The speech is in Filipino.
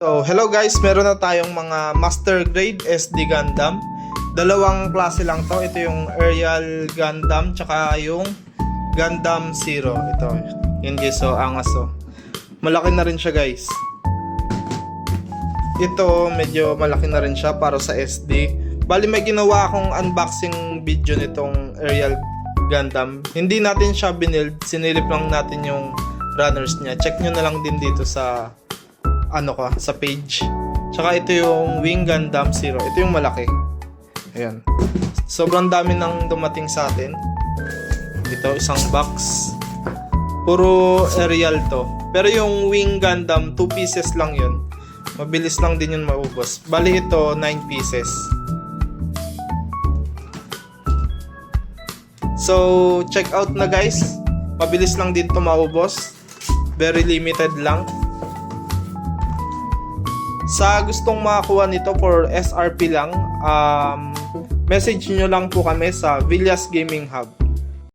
So, hello guys, meron na tayong mga Master Grade SD Gundam. Dalawang klase lang to. Ito yung Aerial Gundam, tsaka yung Gundam Zero. Ito, yun guys, so angas oh. Malaki na rin siya guys. Ito, medyo malaki na rin siya para sa SD. Bali may ginawa akong unboxing video nitong Aerial Gundam. Hindi natin siya binild, sinilip lang natin yung runners niya. Check nyo na lang din dito sa sa page. Tsaka ito yung Wing Gundam Zero. Ito yung malaki. Ayan. Sobrang dami nang dumating sa atin. Ito, isang box. Puro aerial to. Pero yung Wing Gundam, 2 pieces lang yun. Mabilis lang din yun maubos. Bali ito, 9 pieces. So, check out na guys. Mabilis lang din to maubos. Very limited lang. Sa gustong makakuha nito for SRP lang, message nyo lang po kami sa Villas Gaming Hub.